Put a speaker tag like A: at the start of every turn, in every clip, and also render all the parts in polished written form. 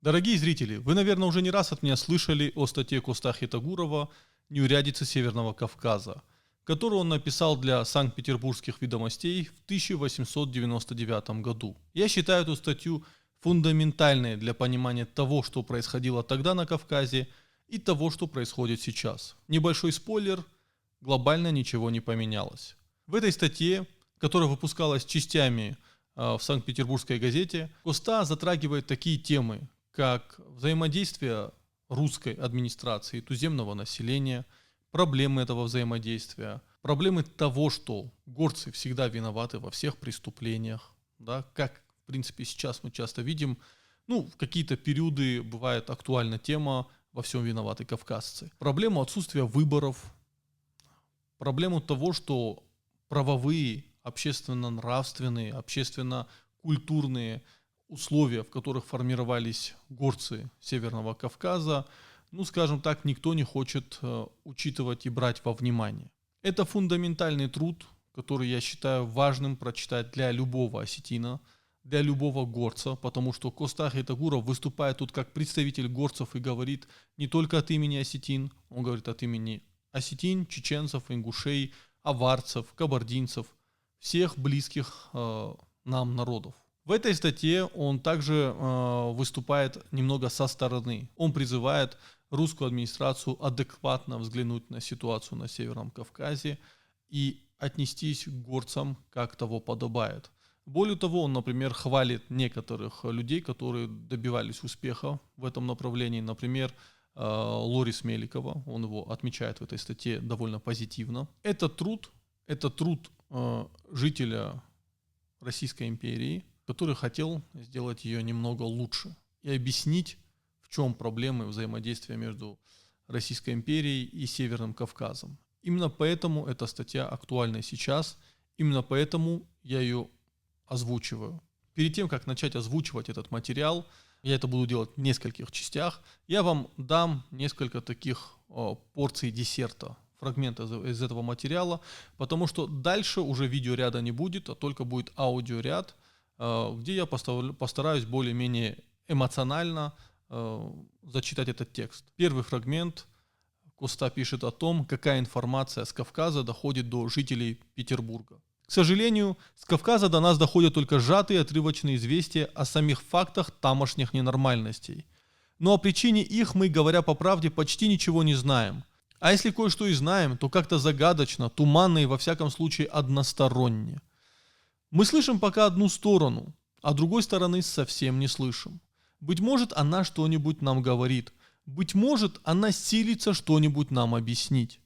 A: Дорогие зрители, вы, наверное, уже не раз от меня слышали о статье Коста Хитагурова «Неурядицы Северного Кавказа», которую он написал для Санкт-Петербургских ведомостей в 1899 году. Я считаю эту статью фундаментальной для понимания того, что происходило тогда на Кавказе и того, что происходит сейчас. Небольшой спойлер: глобально ничего не поменялось. В этой статье, которая выпускалась частями в Санкт-Петербургской газете, Коста затрагивает такие темы, как взаимодействие русской администрации и туземного населения, проблемы этого взаимодействия, проблемы того, что горцы всегда виноваты во всех преступлениях, да, как в принципе сейчас мы часто видим, в какие-то периоды бывает актуальна тема «во всем виноваты кавказцы». Проблему отсутствия выборов, проблему того, что правовые, общественно-нравственные, общественно-культурные условия, в которых формировались горцы Северного Кавказа, скажем так, никто не хочет учитывать и брать во внимание. Это фундаментальный труд, который я считаю важным прочитать для любого осетина, для любого горца, потому что Коста Хитагуров выступает тут как представитель горцев и говорит не только от имени осетин, он говорит от имени осетин, чеченцев, ингушей, аварцев, кабардинцев, всех близких нам народов. В этой статье он также выступает немного со стороны. Он призывает русскую администрацию адекватно взглянуть на ситуацию на Северном Кавказе и отнестись к горцам, как того подобает. Более того, он, например, хвалит некоторых людей, которые добивались успеха в этом направлении. Например, Лорис Меликова, он его отмечает в этой статье довольно позитивно. Это труд жителя Российской империи, который хотел сделать ее немного лучше и объяснить, в чем проблемы взаимодействия между Российской империей и Северным Кавказом. Именно поэтому эта статья актуальна сейчас, именно поэтому я ее озвучиваю. Перед тем, как начать озвучивать этот материал, я это буду делать в нескольких частях, я вам дам несколько таких порций десерта, фрагмента из этого материала, потому что дальше уже видеоряда не будет, а только будет аудиоряд, где я постараюсь более-менее эмоционально зачитать этот текст. Первый фрагмент. Коста пишет о том, какая информация с Кавказа доходит до жителей Петербурга. К сожалению, с Кавказа до нас доходят только сжатые отрывочные известия о самих фактах тамошних ненормальностей. Но о причине их мы, говоря по правде, почти ничего не знаем. А если кое-что и знаем, то как-то загадочно, туманно и во всяком случае односторонне. Мы слышим пока одну сторону, а другой стороны совсем не слышим. Быть может, она что-нибудь нам говорит. Быть может, она силится что-нибудь нам объяснить.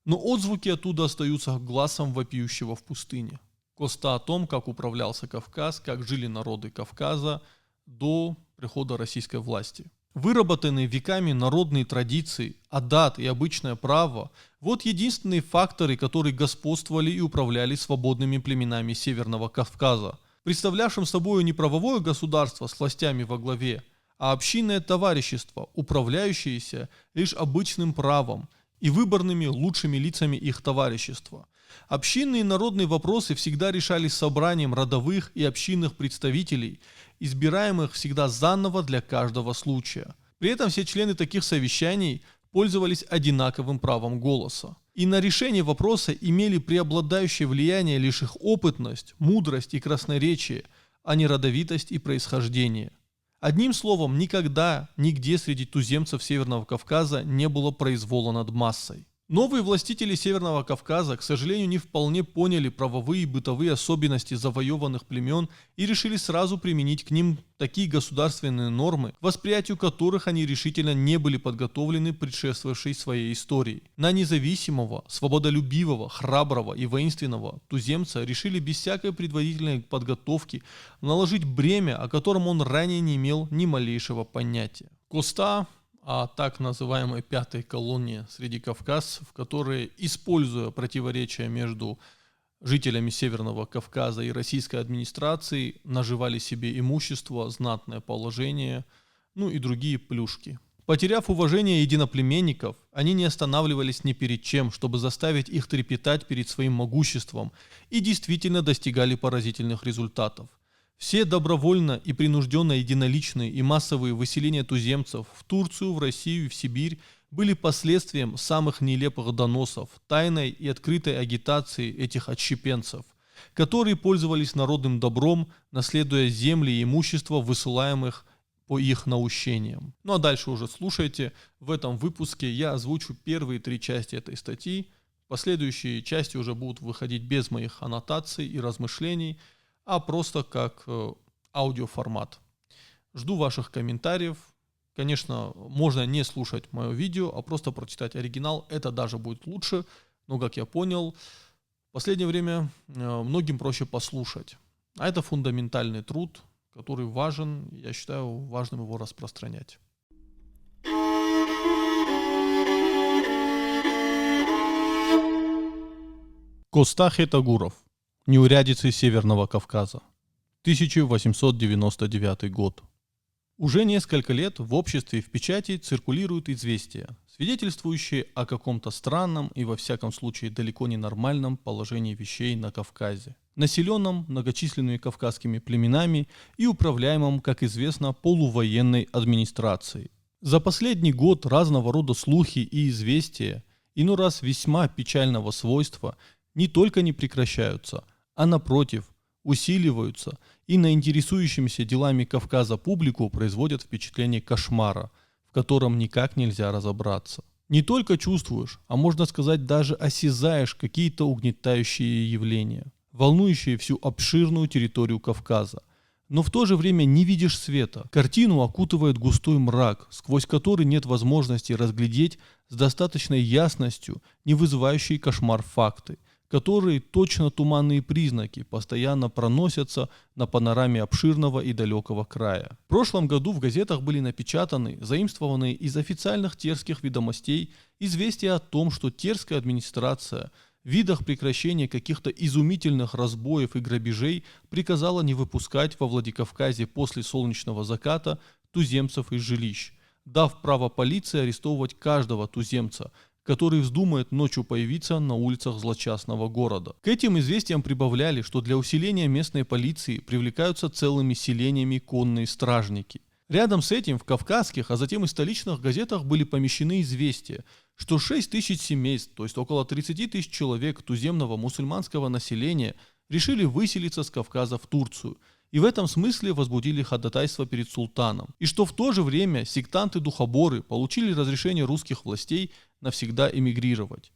A: Но отзвуки оттуда остаются гласом вопиющего в пустыне. Коста о том, как управлялся Кавказ, как жили народы Кавказа до прихода российской власти. Выработанные веками народные традиции, адат и обычное право – вот единственные факторы, которые господствовали и управляли свободными племенами Северного Кавказа, представлявшим собой не правовое государство с властями во главе, а общинное товарищество, управляющееся лишь обычным правом и выборными лучшими лицами их товарищества. Общинные и народные вопросы всегда решались собранием родовых и общинных представителей, избираемых всегда заново для каждого случая. При этом все члены таких совещаний пользовались одинаковым правом голоса. И на решение вопроса имели преобладающее влияние лишь их опытность, мудрость и красноречие, а не родовитость и происхождение. Одним словом, никогда, нигде среди туземцев Северного Кавказа не было произвола над массой. Новые властители Северного Кавказа, к сожалению, не вполне поняли правовые и бытовые особенности завоеванных племен и решили сразу применить к ним такие государственные нормы, к восприятию которых они решительно не были подготовлены предшествовавшей своей историей. На независимого, свободолюбивого, храброго и воинственного туземца решили без всякой предварительной подготовки наложить бремя, о котором он ранее не имел ни малейшего понятия. Коста о так называемой пятой колонии среди кавказцев, которые, используя противоречия между жителями Северного Кавказа и российской администрацией, наживали себе имущество, знатное положение, и другие плюшки. Потеряв уважение единоплеменников, они не останавливались ни перед чем, чтобы заставить их трепетать перед своим могуществом, и действительно достигали поразительных результатов. Все добровольно и принужденно единоличные и массовые выселения туземцев в Турцию, в Россию и в Сибирь были последствием самых нелепых доносов, тайной и открытой агитации этих отщепенцев, которые пользовались народным добром, наследуя земли и имущество, высылаемых по их наущениям. Ну а дальше уже слушайте. В этом выпуске я озвучу первые 3 части этой статьи. Последующие части уже будут выходить без моих аннотаций и размышлений, а просто как аудиоформат. Жду ваших комментариев. Конечно, можно не слушать мое видео, а просто прочитать оригинал. Это даже будет лучше. Но, как я понял, в последнее время многим проще послушать. А это фундаментальный труд, который важен. Я считаю важным его распространять. Костахи Тагуров. Неурядицы Северного Кавказа. 1899 год. Уже несколько лет в обществе и в печати циркулируют известия, свидетельствующие о каком-то странном и во всяком случае далеко не нормальном положении вещей на Кавказе, населенном многочисленными кавказскими племенами и управляемом, как известно, полувоенной администрацией. За последний год разного рода слухи и известия, иной раз весьма печального свойства, не только не прекращаются, а напротив, усиливаются и на интересующимся делами Кавказа публику производят впечатление кошмара, в котором никак нельзя разобраться. Не только чувствуешь, а можно сказать даже осязаешь какие-то угнетающие явления, волнующие всю обширную территорию Кавказа, но в то же время не видишь света. Картину окутывает густой мрак, сквозь который нет возможности разглядеть с достаточной ясностью не вызывающие кошмар факты, которые точно туманные признаки постоянно проносятся на панораме обширного и далекого края. В прошлом году в газетах были напечатаны, заимствованные из официальных терских ведомостей, известия о том, что терская администрация в видах прекращения каких-то изумительных разбоев и грабежей приказала не выпускать во Владикавказе после солнечного заката туземцев из жилищ, дав право полиции арестовывать каждого туземца, который вздумает ночью появиться на улицах злочастного города. К этим известиям прибавляли, что для усиления местной полиции привлекаются целыми селениями конные стражники. Рядом с этим в кавказских, а затем и столичных газетах были помещены известия, что 6 тысяч семейств, то есть около 30 тысяч человек туземного мусульманского населения, решили выселиться с Кавказа в Турцию, и в этом смысле возбудили ходатайство перед султаном, и что в то же время сектанты-духоборы получили разрешение русских властей навсегда эмигрировать.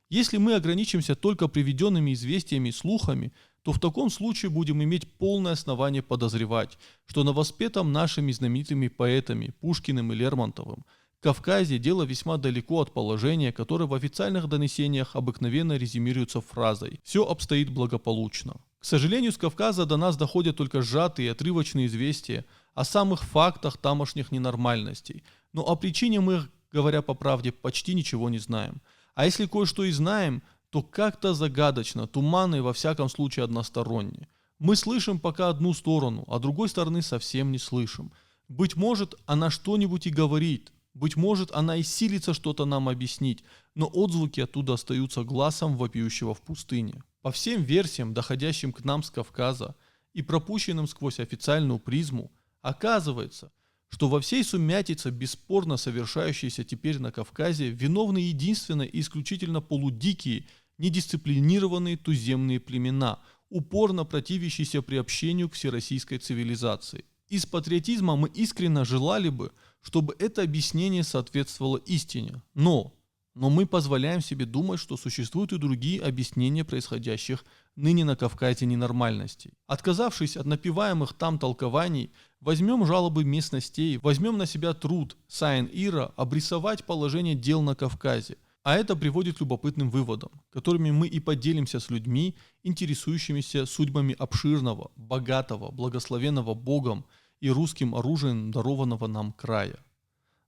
A: Если мы ограничимся только приведенными известиями и слухами, то в таком случае будем иметь полное основание подозревать, что на воспетом нашими знаменитыми поэтами Пушкиным и Лермонтовым Кавказе дело весьма далеко от положения, которое в официальных донесениях обыкновенно резюмируется фразой «все обстоит благополучно». К сожалению, с Кавказа до нас доходят только сжатые и отрывочные известия о самых фактах тамошних ненормальностей, но о причине мы, говоря по правде, почти ничего не знаем. А если кое-что и знаем, то как-то загадочно, туманно и во всяком случае односторонне. Мы слышим пока одну сторону, а другой стороны совсем не слышим. Быть может, она что-нибудь и говорит, быть может, она и силится что-то нам объяснить, но отзвуки оттуда остаются гласом вопиющего в пустыне. По всем версиям, доходящим к нам с Кавказа и пропущенным сквозь официальную призму, оказывается, что во всей сумятице, бесспорно совершающейся теперь на Кавказе, виновны единственно и исключительно полудикие, недисциплинированные туземные племена, упорно противящиеся приобщению к всероссийской цивилизации. Из патриотизма мы искренне желали бы, чтобы это объяснение соответствовало истине, но мы позволяем себе думать, что существуют и другие объяснения происходящих ныне на Кавказе ненормальностей. Отказавшись от напеваемых там толкований, возьмем жалобы местностей, возьмем на себя труд Сайн-Ира обрисовать положение дел на Кавказе, а это приводит к любопытным выводам, которыми мы и поделимся с людьми, интересующимися судьбами обширного, богатого, благословенного Богом и русским оружием дарованного нам края.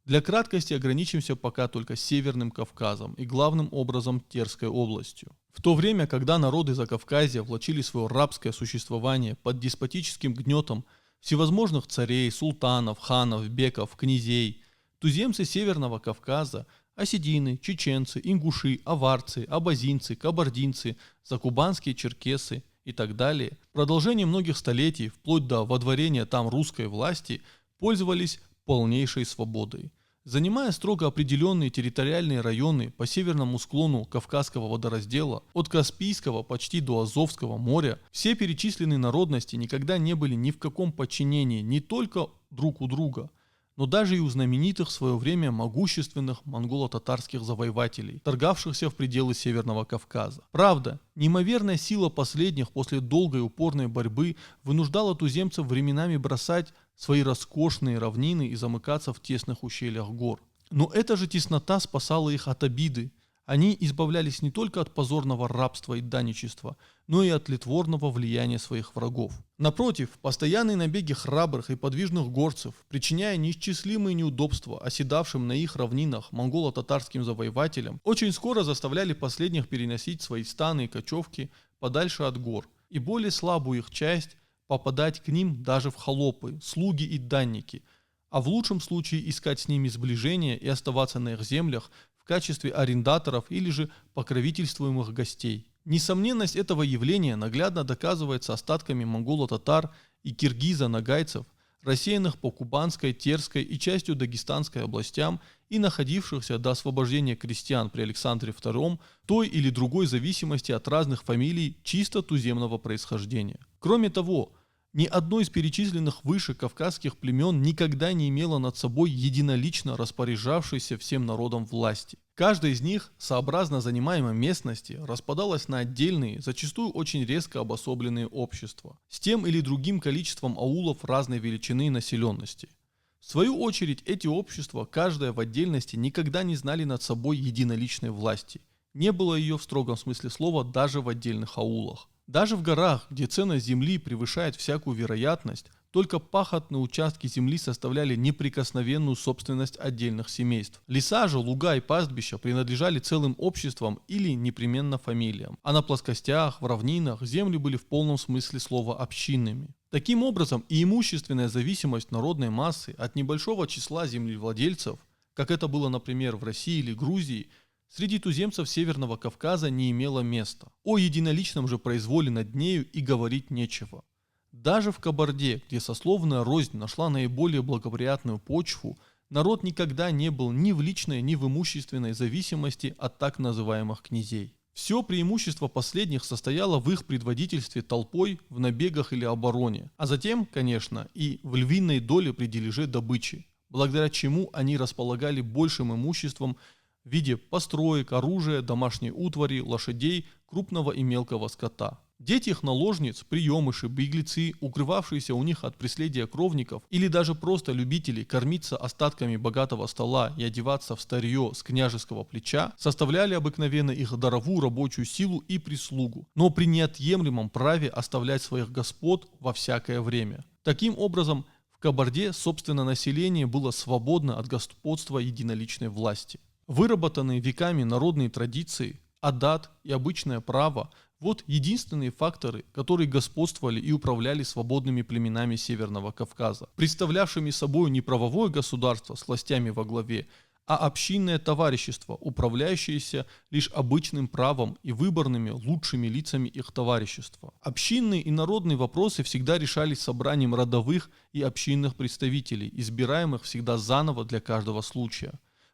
A: Для краткости ограничимся пока только Северным Кавказом и главным образом Терской областью. В то время, когда народы Закавказья влачили свое рабское существование под деспотическим гнетом всевозможных царей, султанов, ханов, беков, князей, туземцы Северного Кавказа, осетины, чеченцы, ингуши, аварцы, абазинцы, кабардинцы, закубанские черкесы и так далее, в продолжении многих столетий, вплоть до водворения там русской власти, пользовались полнейшей свободой. Занимая строго определенные территориальные районы по северному склону Кавказского водораздела, от Каспийского почти до Азовского моря, все перечисленные народности никогда не были ни в каком подчинении не только друг у друга, но даже и у знаменитых в свое время могущественных монголо-татарских завоевателей, торгавшихся в пределы Северного Кавказа. Правда, неимоверная сила последних после долгой упорной борьбы вынуждала туземцев временами бросать свои роскошные равнины и замыкаться в тесных ущельях гор. Но эта же теснота спасала их от обиды. Они избавлялись не только от позорного рабства и данничества, но и от тлетворного влияния своих врагов. Напротив, постоянные набеги храбрых и подвижных горцев, причиняя неисчислимые неудобства оседавшим на их равнинах монголо-татарским завоевателям, очень скоро заставляли последних переносить свои станы и кочевки подальше от гор, и более слабую их часть попадать к ним даже в холопы, слуги и данники, а в лучшем случае искать с ними сближение и оставаться на их землях в качестве арендаторов или же покровительствуемых гостей. Несомненность этого явления наглядно доказывается остатками монголо-татар и киргизо-нагайцев, рассеянных по Кубанской, Терской и частью Дагестанской областям и находившихся до освобождения крестьян при Александре II той или другой зависимости от разных фамилий чисто туземного происхождения. Кроме того, ни одно из перечисленных выше кавказских племен никогда не имело над собой единолично распоряжавшейся всем народом власти. Каждая из них, сообразно занимаемой местности, распадалась на отдельные, зачастую очень резко обособленные общества, с тем или другим количеством аулов разной величины и населенности. В свою очередь, эти общества, каждое в отдельности, никогда не знали над собой единоличной власти. Не было ее в строгом смысле слова даже в отдельных аулах. Даже в горах, где ценность земли превышает всякую вероятность, только пахотные участки земли составляли неприкосновенную собственность отдельных семейств. Леса же, луга и пастбища принадлежали целым обществам или непременно фамилиям, а на плоскостях, в равнинах земли были в полном смысле слова общинными. Таким образом, и имущественная зависимость народной массы от небольшого числа землевладельцев, как это было, например, в России или Грузии, среди туземцев Северного Кавказа не имело места. О единоличном же произволе над нею и говорить нечего. Даже в Кабарде, где сословная рознь нашла наиболее благоприятную почву, народ никогда не был ни в личной, ни в имущественной зависимости от так называемых князей. Все преимущество последних состояло в их предводительстве толпой в набегах или обороне, а затем, конечно, и в львиной доле при дележе добычи, благодаря чему они располагали большим имуществом в виде построек, оружия, домашней утвари, лошадей, крупного и мелкого скота. Дети их наложниц, приемыши, беглецы, укрывавшиеся у них от преследия кровников, или даже просто любители кормиться остатками богатого стола и одеваться в старье с княжеского плеча, составляли обыкновенно их даровую рабочую силу и прислугу, но при неотъемлемом праве оставлять своих господ во всякое время. Таким образом, в Кабарде, собственно, население было свободно от господства единоличной власти. Выработанные веками народные традиции, адат и обычное право – вот единственные факторы, которые господствовали и управляли свободными племенами Северного Кавказа, представлявшими собой не правовое государство с властями во главе, а общинное товарищество, управляющееся лишь обычным правом и выборными лучшими лицами их товарищества. Общинные и народные вопросы всегда решались собранием родовых и общинных представителей, избираемых всегда заново для каждого случая.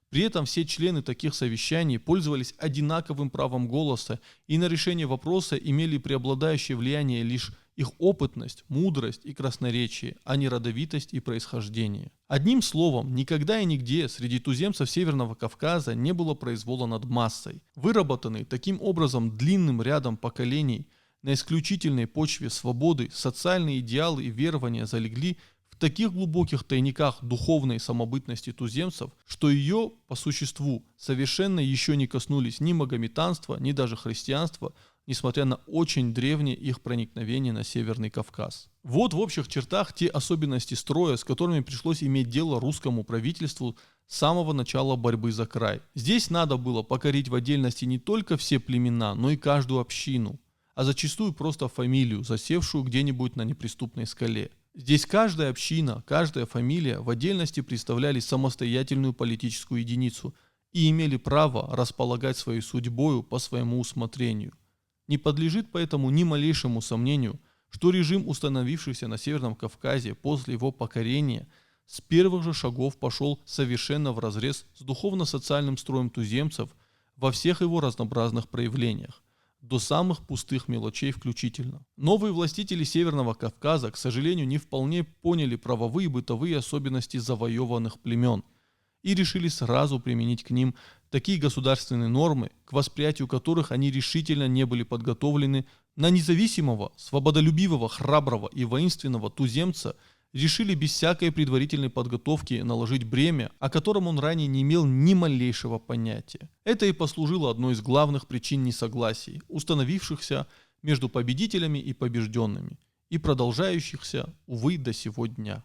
A: При этом все члены таких совещаний пользовались одинаковым правом голоса и на решение вопроса имели преобладающее влияние лишь их опытность, мудрость и красноречие, а не родовитость и происхождение. Одним словом, никогда и нигде среди туземцев Северного Кавказа не было произвола над массой. Выработанный таким образом длинным рядом поколений на исключительной почве свободы социальные идеалы и верования залегли в таких глубоких тайниках духовной самобытности туземцев, что ее, по существу, совершенно еще не коснулись ни магометанства, ни даже христианства, несмотря на очень древнее их проникновение на Северный Кавказ. Вот в общих чертах те особенности строя, с которыми пришлось иметь дело русскому правительству с самого начала борьбы за край. Здесь надо было покорить в отдельности не только все племена, но и каждую общину, а зачастую просто фамилию, засевшую где-нибудь на неприступной скале. Здесь каждая община, каждая фамилия в отдельности представляли самостоятельную политическую единицу и имели право располагать своей судьбою по своему усмотрению. Не подлежит поэтому ни малейшему сомнению, что режим, установившийся на Северном Кавказе после его покорения, с первых же шагов пошел совершенно вразрез с духовно-социальным строем туземцев во всех его разнообразных проявлениях, до самых пустых мелочей включительно. Новые властители Северного Кавказа, к сожалению, не вполне поняли правовые и бытовые особенности завоеванных племен и решили сразу применить к ним такие государственные нормы, к восприятию которых они решительно не были подготовлены. На независимого, свободолюбивого, храброго и воинственного туземца решили без всякой предварительной подготовки наложить бремя, о котором он ранее не имел ни малейшего понятия. Это и послужило одной из главных причин несогласий, установившихся между победителями и побежденными, и продолжающихся, увы, до сего дня.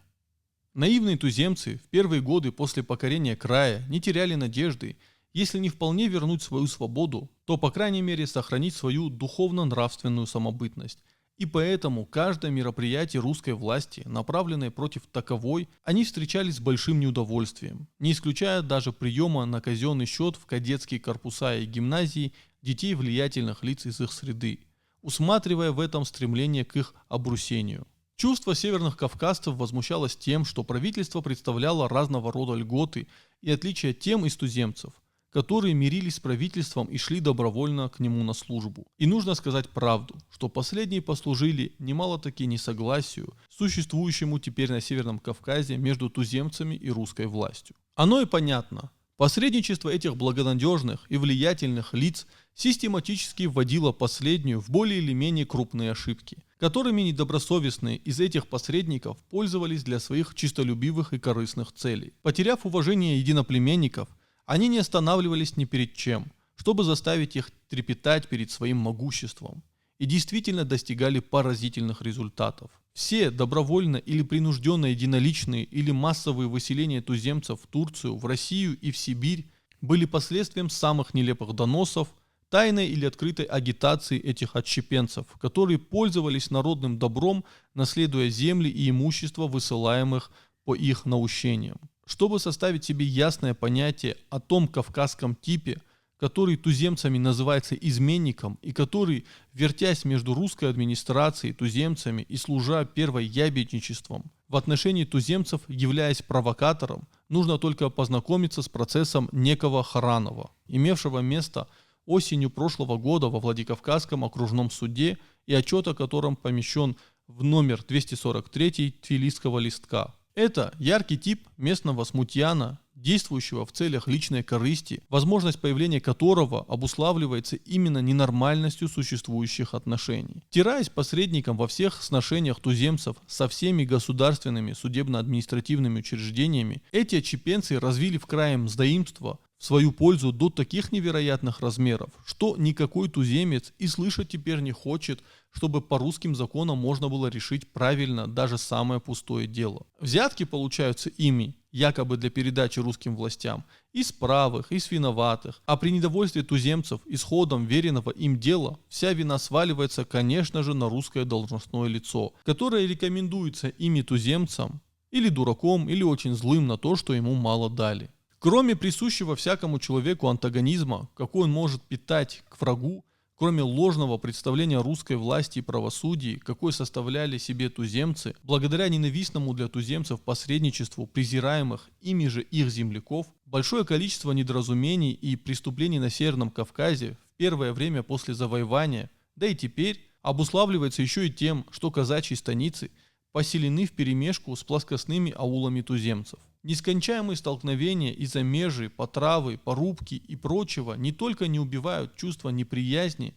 A: Наивные туземцы в первые годы после покорения края не теряли надежды, если не вполне вернуть свою свободу, то по крайней мере сохранить свою духовно-нравственную самобытность. И поэтому каждое мероприятие русской власти, направленное против таковой, они встречали с большим неудовольствием, не исключая даже приема на казенный счет в кадетские корпуса и гимназии детей влиятельных лиц из их среды, усматривая в этом стремление к их обрусению. Чувство северных кавказцев возмущалось тем, что правительство представляло разного рода льготы и отличия тем из туземцев, которые мирились с правительством и шли добровольно к нему на службу. И нужно сказать правду, что последние послужили немало-таки несогласию, существующему теперь на Северном Кавказе между туземцами и русской властью. Оно и понятно. Посредничество этих благонадежных и влиятельных лиц систематически вводило последнюю в более или менее крупные ошибки, которыми недобросовестные из этих посредников пользовались для своих чистолюбивых и корыстных целей. Потеряв уважение единоплеменников, они не останавливались ни перед чем, чтобы заставить их трепетать перед своим могуществом, и действительно достигали поразительных результатов. Все добровольно или принужденно единоличные или массовые выселения туземцев в Турцию, в Россию и в Сибирь были последствием самых нелепых доносов, тайной или открытой агитации этих отщепенцев, которые пользовались народным добром, наследуя земли и имущество, высылаемых по их наущениям. Чтобы составить себе ясное понятие о том кавказском типе, который туземцами называется изменником и который, вертясь между русской администрацией, туземцами и служа первоябедничеством, в отношении туземцев, являясь провокатором, нужно только познакомиться с процессом некого Харанова, имевшего место осенью прошлого года во Владикавказском окружном суде и отчет о котором помещен в номер 243 Тбилисского листка. Это яркий тип местного смутьяна, действующего в целях личной корысти, возможность появления которого обуславливается именно ненормальностью существующих отношений. Втираясь посредником во всех сношениях туземцев со всеми государственными судебно-административными учреждениями, эти отщепенцы развили в крае мздоимство в свою пользу до таких невероятных размеров, что никакой туземец и слышать теперь не хочет, чтобы по русским законам можно было решить правильно даже самое пустое дело. Взятки получаются ими, якобы для передачи русским властям, из правых, из виноватых, а при недовольстве туземцев исходом веренного им дела вся вина сваливается, конечно же, на русское должностное лицо, которое рекомендуется ими туземцам или дураком, или очень злым на то, что ему мало дали. Кроме присущего всякому человеку антагонизма, какой он может питать к врагу, кроме ложного представления русской власти и правосудия, какой составляли себе туземцы, благодаря ненавистному для туземцев посредничеству презираемых ими же их земляков, большое количество недоразумений и преступлений на Северном Кавказе в первое время после завоевания, да и теперь, обуславливается еще и тем, что казачьи станицы поселены вперемешку с плоскостными аулами туземцев. Нескончаемые столкновения из-за межи, потравы, порубки и прочего не только не убивают чувство неприязни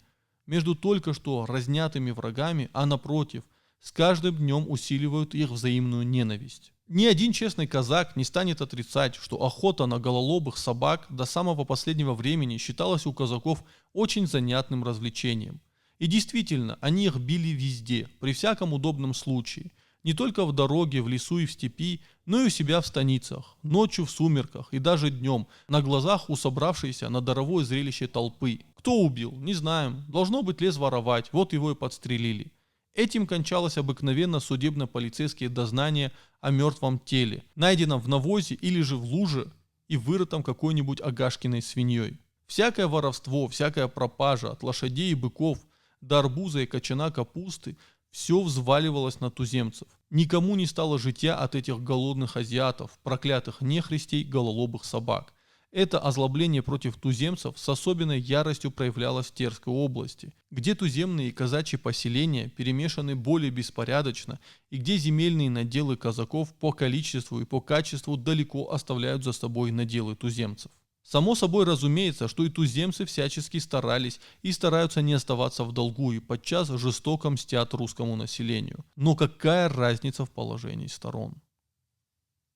A: между только что разнятыми врагами, а напротив, с каждым днем усиливают их взаимную ненависть. Ни один честный казак не станет отрицать, что охота на гололобых собак до самого последнего времени считалась у казаков очень занятным развлечением. И действительно, они их били везде, при всяком удобном случае. Не только в дороге, в лесу и в степи, но и у себя в станицах, ночью в сумерках и даже днем, на глазах у собравшейся на даровое зрелище толпы. Кто убил? Не знаем. Должно быть, лез воровать, вот его и подстрелили. Этим кончалось обыкновенно судебно-полицейские дознания о мертвом теле, найденном в навозе или же в луже и вырытом какой-нибудь агашкиной свиньей. Всякое воровство, всякая пропажа от лошадей и быков, до арбуза и кочана капусты, все взваливалось на туземцев. Никому не стало житья от этих голодных азиатов, проклятых нехристей, гололобых собак. Это озлобление против туземцев с особенной яростью проявлялось в Терской области, где туземные и казачьи поселения перемешаны более беспорядочно и где земельные наделы казаков по количеству и по качеству далеко оставляют за собой наделы туземцев. Само собой разумеется, что и туземцы всячески старались и стараются не оставаться в долгу и подчас жестоко мстят русскому населению. Но какая разница в положении сторон?